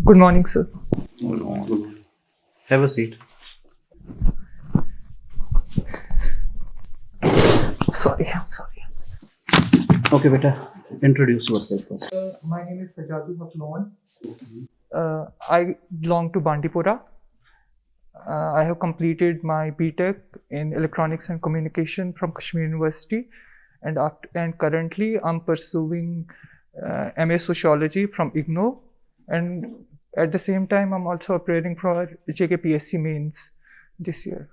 Good morning, sir. Good morning. Have a seat. Sorry. Okay, beta. Introduce yourself first. My name is Sajadu Haflon. I belong to Bandipora. I have completed my BTech in Electronics and Communication from Kashmir University, and currently I'm pursuing MA Sociology from IGNO, and at the same time I'm also appearing for JKPSC mains this year.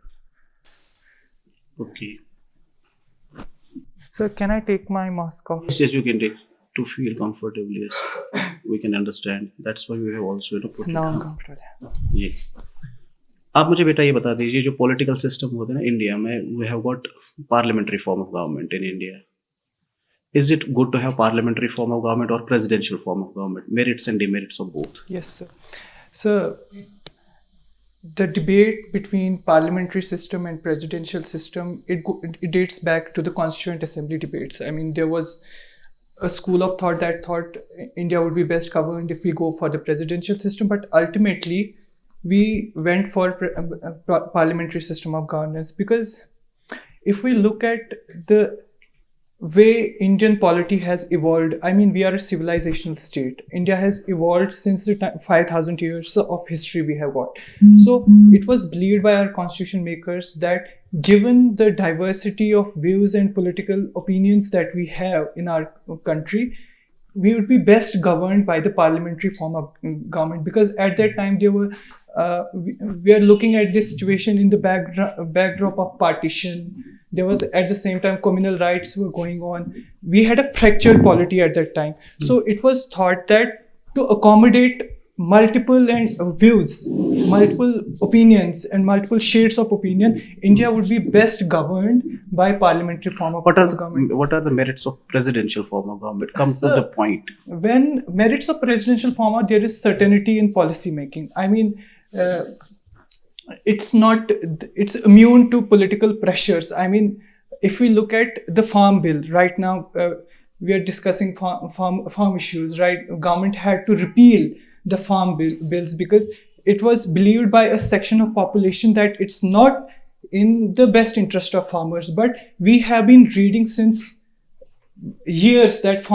Okay. Sir, can I take my mask off? Yes, you can take to feel comfortable. Yes, we can understand. That's why we have also put Now it. I'm comfortable. Yes. आप मुझे बेटा ये बता दीजिए जो political system होता है ना इंडिया में we have got parliamentary form of government in India is it good to have parliamentary form of government or presidential form of government, merits and demerits of both? Yes, sir. So the debate between parliamentary system and presidential system, it dates back to the Constituent Assembly debates. I mean, there was a school of thought that thought India would be best governed if we go for the presidential system, but ultimately we went for parliamentary system of governance, because if we look at the way Indian polity has evolved, I mean, we are a civilizational state. India has evolved since the 5,000 years of history we have got. So it was believed by our constitution makers that given the diversity of views and political opinions that we have in our country, we would be best governed by the parliamentary form of government, because at that time there were we are looking at this situation in the backdrop of partition. There was at the same time communal rights were going on. We had a fractured polity at that time. So it was thought that to accommodate multiple views, multiple opinions and multiple shades of opinion, India would be best governed by parliamentary form of government. What are the merits of presidential form of government? Come to the point. When merits of presidential form are, there is certainty in policy making. I mean, it's immune to political pressures. I mean, if we look at the farm bill right now, we are discussing farm issues, right? Government had to repeal the farm bills because it was believed by a section of population that it's not in the best interest of farmers. But we have been reading since years that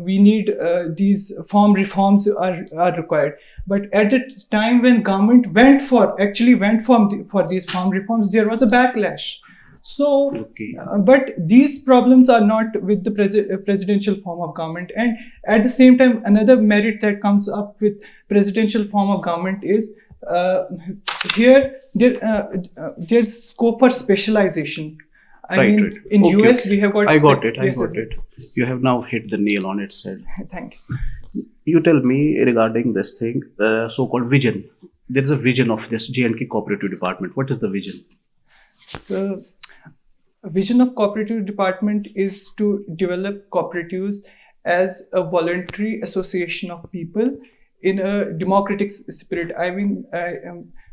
we need these farm reforms are required. But at the time when government went for these farm reforms, there was a backlash. So, Okay. But these problems are not with the presidential form of government. And at the same time, another merit that comes up with presidential form of government is there's scope for specialization. I mean, in Okay, US okay. we have got. I got it. Yes, You have now hit the nail on its head. Thank you. You tell me regarding this thing, the so-called vision. There is a vision of this J&K Cooperative Department. What is the vision? So, a vision of cooperative department is to develop cooperatives as a voluntary association of people in a democratic spirit. I mean,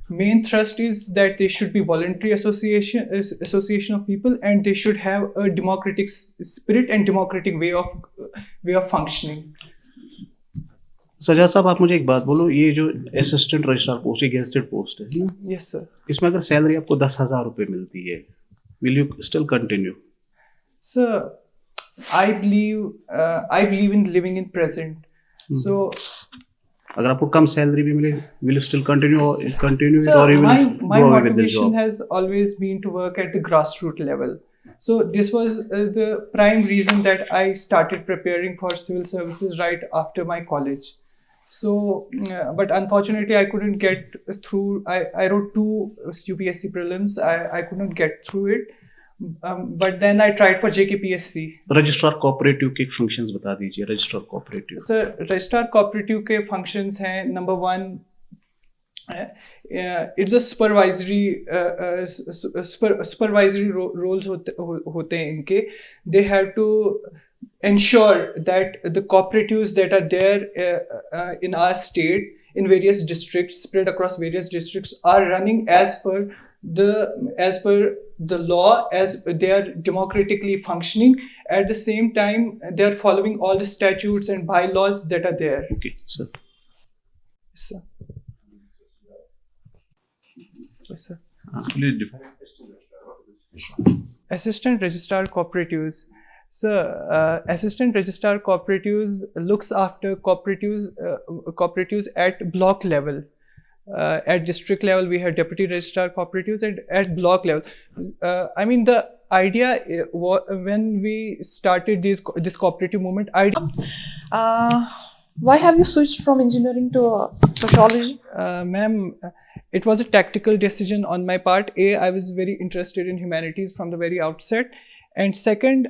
main thrust is that they should be voluntary association of people, and they should have a democratic spirit and democratic way of functioning. Sajad sahab, आप मुझे एक बात बोलो, ये जो assistant registrar post है, gazetted post है, Yes, sir. इसमें अगर सैलरी आपको 10,000 रुपए मिलती है, will you still continue? Sir, I believe in living in present. So, अगर आपको कम सैलरी भी मिले, will you still continue it, sir, or you will my go away with this motivation job? has always been to work at the grassroots level. So this was the prime reason that I started preparing for civil services right after my college. So, but unfortunately, I couldn't get through. I wrote 2 UPSC prelims. I could not get through it. But then I tried for JKPSC. Registrar cooperative के functions बता दीजिए. Registrar cooperative. Sir, registrar cooperative के functions हैं. Number 1, it's a supervisory roles होते हैं इनके. They have to ensure that the cooperatives that are there in our state, in various districts, spread across various districts, are running as per the law, as they are democratically functioning, at the same time they're following all the statutes and bylaws that are there. Okay, sir. Yes, sir. Yes, sir. Please define. Assistant Registrar Cooperatives. So, Assistant Registrar Cooperatives looks after cooperatives at block level. At district level, we have Deputy Registrar Cooperatives, and at block level. I mean, the idea when we started this cooperative movement, Why have you switched from engineering to sociology? ma'am, it was a tactical decision on my part. I was very interested in humanities from the very outset. And second,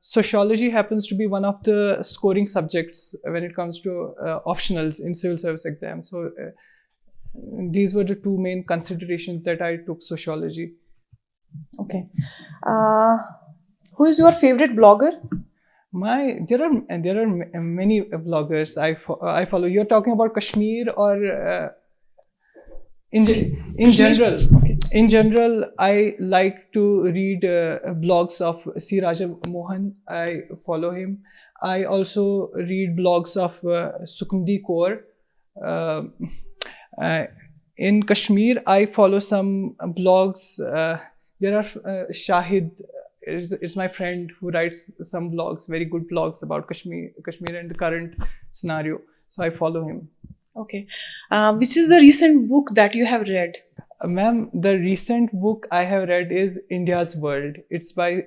sociology happens to be one of the scoring subjects when it comes to optionals in civil service exams. So these were the two main considerations that I took sociology. Okay. Who is your favorite blogger? There are many bloggers I follow. You're talking about Kashmir or in general? Okay. In general, I like to read blogs of C. Raja Mohan. I follow him. I also read blogs of Sukhmdi Kaur. In Kashmir, I follow some blogs. There are Shahid. It's my friend who writes some blogs, very good blogs about Kashmir and the current scenario. So I follow him. Okay. Which is the recent book that you have read? Ma'am, the recent book I have read is India's World. It's by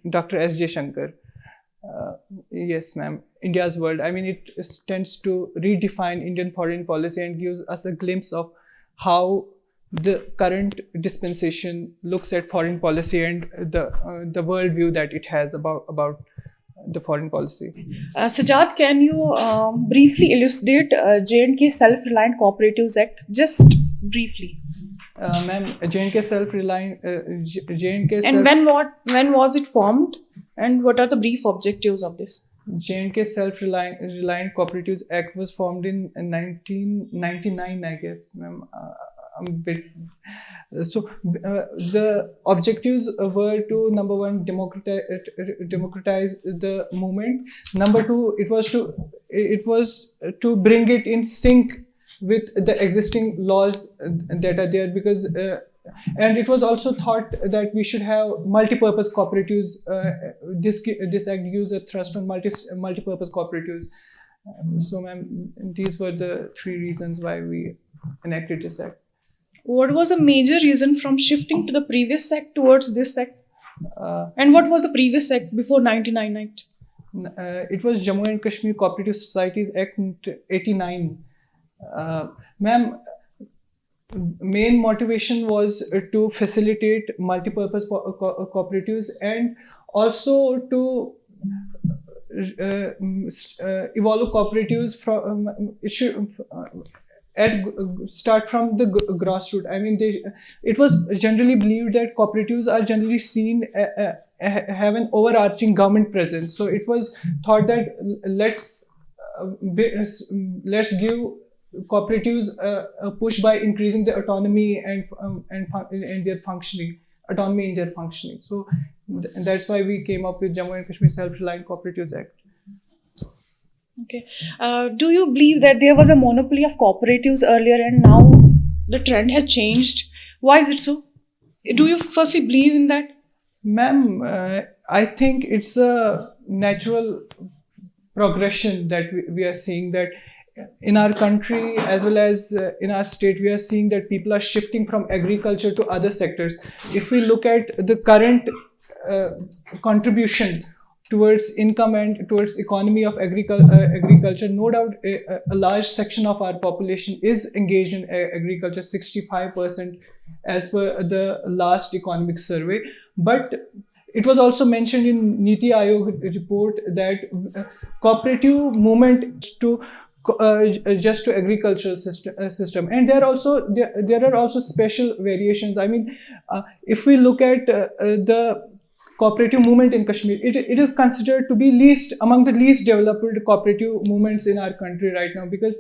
Dr. S. J. Shankar. Yes, ma'am. India's World. I mean, it tends to redefine Indian foreign policy and gives us a glimpse of how the current dispensation looks at foreign policy and the worldview that it has about the foreign policy. Sajad, can you briefly elucidate J&K Self-Reliant Cooperatives Act? Just briefly. Ma'am, J&K Self-Reliant J&K And when was it formed? And what are the brief objectives of this? J&K Self-Reliant Cooperatives Act was formed in 1999, I guess, ma'am. So the objectives were to, number one, democratize the movement. Number two, it was to bring it in sync with the existing laws that are there, because and it was also thought that we should have multi-purpose cooperatives. This act gives a thrust on multi-purpose cooperatives. So, ma'am, these were the three reasons why we enacted this act. What was a major reason from shifting to the previous act towards this act? And what was the previous act before 99 Act? It was Jammu and Kashmir Cooperative Societies Act 89. Ma'am, main motivation was to facilitate multi-purpose cooperatives and also to evolve cooperatives from start from the grassroots. I mean, it was generally believed that cooperatives are generally seen have an overarching government presence. So it was thought that let's give cooperatives a push by increasing their autonomy and their functioning, autonomy in their functioning. So that's why we came up with Jammu and Kashmir Self-Reliant Cooperatives Act. Okay. Do you believe that there was a monopoly of cooperatives earlier and now the trend has changed? Why is it so? Do you firstly believe in that? Ma'am, I think it's a natural progression that we are seeing, that in our country as well as in our state, we are seeing that people are shifting from agriculture to other sectors. If we look at the current contribution towards income and towards economy of agriculture, no doubt a large section of our population is engaged in agriculture, 65% as per the last economic survey. But it was also mentioned in Niti Aayog report that cooperative movement to just to agricultural system, and there are also special variations. I mean, if we look at the cooperative movement in Kashmir, it is considered to be among the least developed cooperative movements in our country right now, because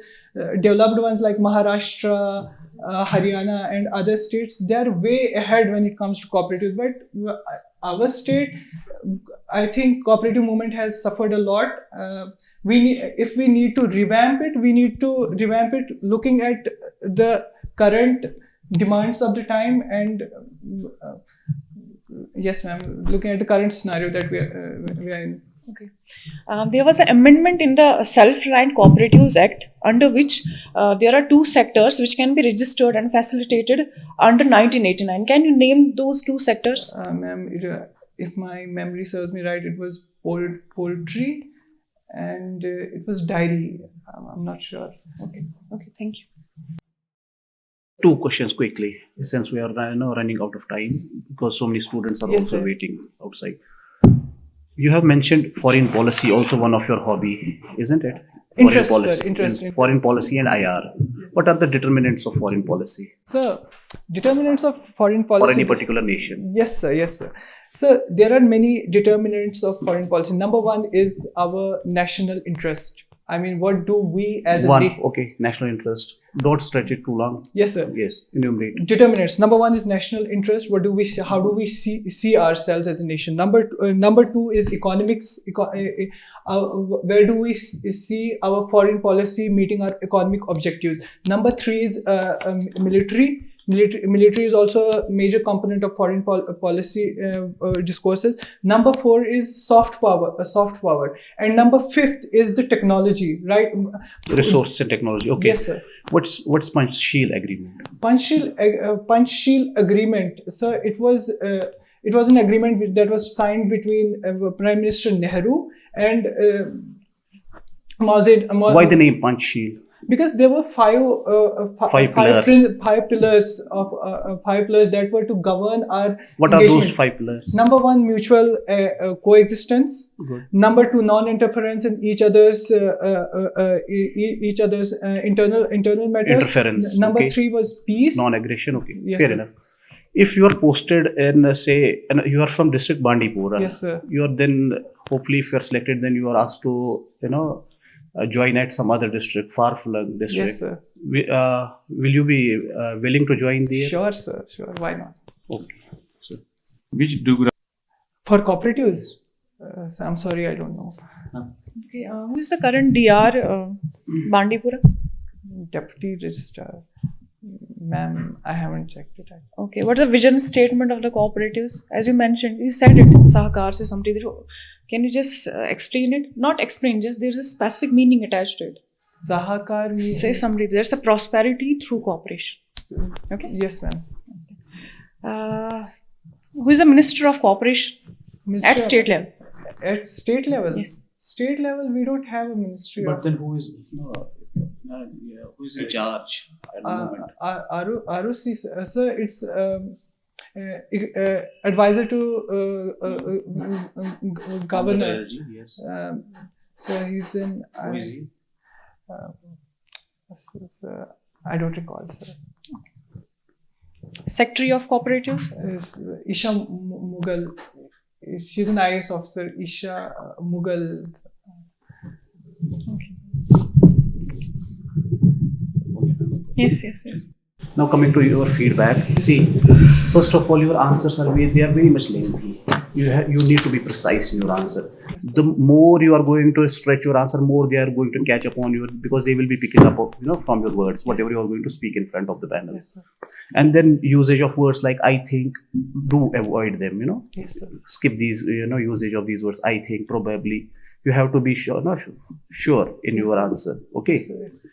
developed ones like Maharashtra, Haryana and other states, they are way ahead when it comes to cooperatives. But our state, I think cooperative movement has suffered a lot. If we need to revamp it, we need to revamp it looking at the current demands of the time and yes, ma'am, looking at the current scenario that we are in. Okay. There was an amendment in the Self-Reliant Cooperatives Act under which there are two sectors which can be registered and facilitated under 1989. Can you name those two sectors? Ma'am, if my memory serves me right, it was poultry and it was dairy. I'm not sure. Okay, thank you. Two questions quickly, since we are running out of time because so many students are also waiting outside. You have mentioned foreign policy, also one of your hobby, isn't it? Interest, sir. Interest. Foreign policy and IR. What are the determinants of foreign policy? So, determinants of foreign policy. For any particular nation? Yes, sir. Yes, sir. So, there are many determinants of foreign policy. Number one is our national interest. I mean, what do we as okay, national interest. Don't stretch it too long. Yes, sir. Yes, enumerate. Determinants. Number one is national interest. What do we see? How do we see ourselves as a nation? Number two is economics. Where do we see our foreign policy meeting our economic objectives? Number three is military. Military is also a major component of foreign policy discourses. Number four is soft power, and number fifth is the technology, right? Resource and technology. Okay. Yes, sir. What's Panchsheel agreement? Panchsheel agreement, sir. It was an agreement that was signed between Prime Minister Nehru and Mao Zedong. Why the name Panchsheel? Because there were five pillars that were to govern our. What are those 5 pillars? Number one, mutual coexistence. Good. Number two, non-interference in each other's internal matters. Interference. Number three was peace. Non-aggression. Okay, yes, fair sir. enough. If you are posted in, say, and you are from district Bandipora, yes, sir. You are then, hopefully, if you are selected, then you are asked to, join at some other district, far-flung district. Yes, sir. Will you be willing to join there? Sure, sir. Sure. Why not? Okay. So, Which do for cooperatives? So I'm sorry, I don't know. Okay, who is the current DR Bandipura? Deputy Registrar. Ma'am, I haven't checked it. Okay, what's the vision statement of the cooperatives? As you mentioned, you said it, Sahakar se something. Can you just explain it? Not explain, just there's a specific meaning attached to it. Sahakar means... Say somebody, there's a prosperity through cooperation. Okay? Yes, ma'am. Who is the Minister of Cooperation? At state level? At state level? Yes. State level, we don't have a ministry. but then who is in charge at the moment? ROC, sir, it's advisor to governor. Yes. So he's in. Who is he? I don't recall, sir. Secretary of Cooperatives? Is Isha Mughal. She's an IAS officer. Isha Mughal. Okay. Yes. Now coming to your feedback, see, first of all, your answers are very much lengthy. You need to be precise in your answer. The more you are going to stretch your answer, more they are going to catch up on you because they will be picking up, from your words, whatever you are going to speak in front of the panel. Yes, sir. And then usage of words like I think, do avoid them. Yes, sir. Skip these, usage of these words. I think, probably. You have to be sure in your answer. Okay. Yes, sir. Yes.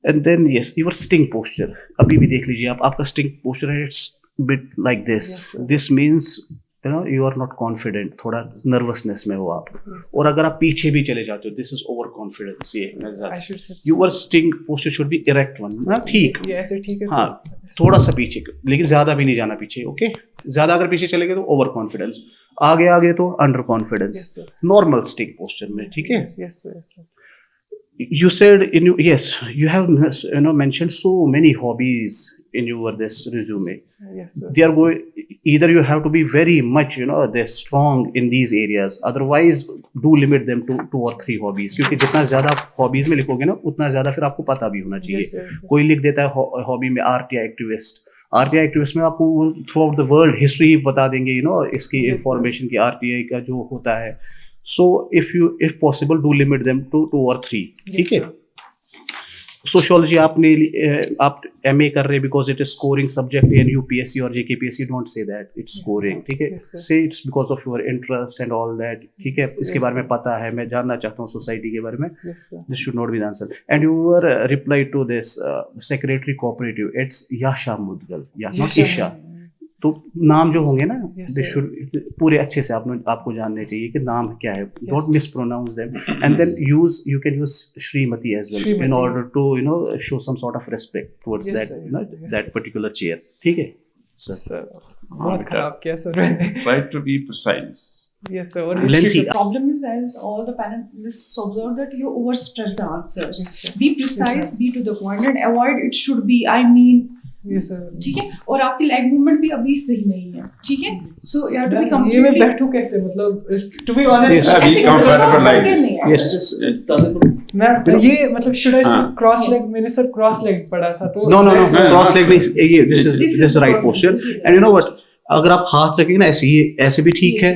And then yes, your sting posture. अभी भी देख लीजिए आप, आपका sting posture है, it's bit like this. Yes, this means you are not confident. थोड़ा nervousness में हो आप. Yes. और अगर आप पीछे भी चले जाते हो, this is overconfidence. ये I should say. Your sting posture should be erect one. ना ठीक. Yes, sir. ठीक है. हाँ, थोड़ा सा पीछे, लेकिन ज्यादा भी नहीं जाना पीछे. Okay? ज्यादा अगर पीछे चले गए तो overconfidence. आगे तो underconfidence. Yes, sir. Normal sting posture में, ठीक है? Yes, sir. Yes, sir. You said you have mentioned so many hobbies in your this resume. Yes, sir. They are going, either you have to be very much they're strong in these areas, otherwise do limit them to 2 or 3 hobbies, क्योंकि जितना ज्यादा hobbies में लिखोगे ना उतना ज्यादा फिर आपको पता भी होना चाहिए. Yes, sir. कोई लिख देता है hobby में art या activist, RTI एक्टिविस्ट में आपको throughout the world history ही बता देंगे, यू नो, इसकी इंफॉर्मेशन की RTI का जो होता है. So if possible do limit them to 2 or 3. ठीक है. सोशियोलॉजी आप MA कर रहे हैं because it is scoring subject in UPSC और JKPSC, don't say that it's scoring. ठीक है. से it's because of your interest and all that. ठीक है. इसके बारे में पता है, मैं जानना चाहता हूँ सोसाइटी के बारे में. This should not be the answer. And your reply to this secretary cooperative, it's Yasha Mudgal, या नॉट ईशा. तो नाम जो होंगे ना, दे शुड पूरे अच्छे से आपको जानने चाहिए कि नाम क्या है. Don't mispronounce them. And then you can use Shrimati as well in order to you know show some sort of respect towards that particular chair. ठीक है सर. बहुत खराब किया सर मैंने. Try to be precise. Yes sir. Or Lengthy. The problem is, as all the panelists observe, that you overstress the answers. Be precise, be to the point, and avoid it should be, I mean. Yes sir. ठीक है. और आपकी leg movement भी अभी सही नहीं है. ठीक है. So you have to be ये कंप्लीटली. मैं बैठूं कैसे, मतलब to be honest Yeah, be comfortable like this. मैं ये मतलब शुड आई क्रॉस लेग, मैंने सर क्रॉस लेग पढ़ा था तो No, क्रॉस लेग नहीं, ये this is right posture. And you know what, अगर आप हाथ रखेंगे ना ऐसे, ये ऐसे भी ठीक है,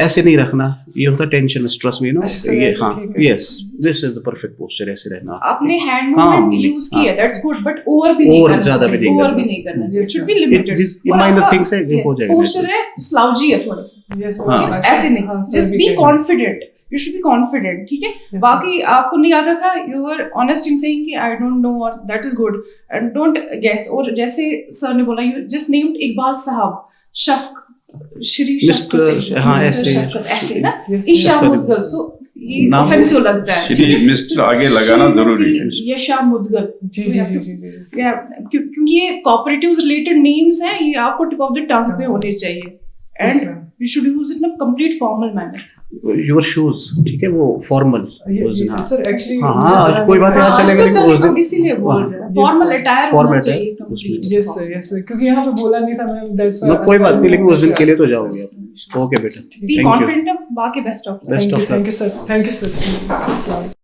ऐसे नहीं रखना, ये होता है टेंशन स्ट्रेस में, यू नो. ये हाँ, yes, this is the perfect posture, ऐसे रहना. आपने हैंड मूवमेंट यूज किया, दैट्स गुड, बट ओवर भी नहीं करना, ज्यादा भी नहीं ओवर करना. भी नहीं करना. It should be limited. ये माइनर थिंग्स है, ये हो जाएगा. पोस्चर है स्लाउजी है थोड़ा सा. Yes, हाँ. ऐसे नहीं, just be confident. You should be confident. ठीक है. बाकी आपको नहीं आता था, you were honest in saying कि I don't know, or that is good, and don't guess. और जैसे सर ने बोला, you just named इकबाल साहब, शफक, श्री शफकत, हाँ, ऐसे ना, ईशा मुदगल. सो ये ऑफेंसिव लगता है. श्री मिस्टर आगे लगाना जरूरी है. यशा मुदगल. जी जी जी जी. क्योंकि ये कॉपरेटिव्स रिलेटेड नेम्स हैं, ये आपको टिप ऑफ द टंग पे होने चाहिए. And you should use it in a complete formal manner. Your shoes, ठीक है, वो फॉर्मल. सर एक्चुअली हाँ, आज कोई बात नहीं चलेगा, लेकिन उस दिन इसीलिए बोल रहे हैं फॉर्मल अटायर होना चाहिए कंप्लीट. यस सर, क्योंकि यहाँ पे बोला नहीं था मैम, दैट्स व्हाई. कोई बात नहीं, लेकिन उस दिन के लिए तो जाओगे. ओके बेटा, बी कॉन्फिडेंट. बाकी best of thank you sir. Thank you sir.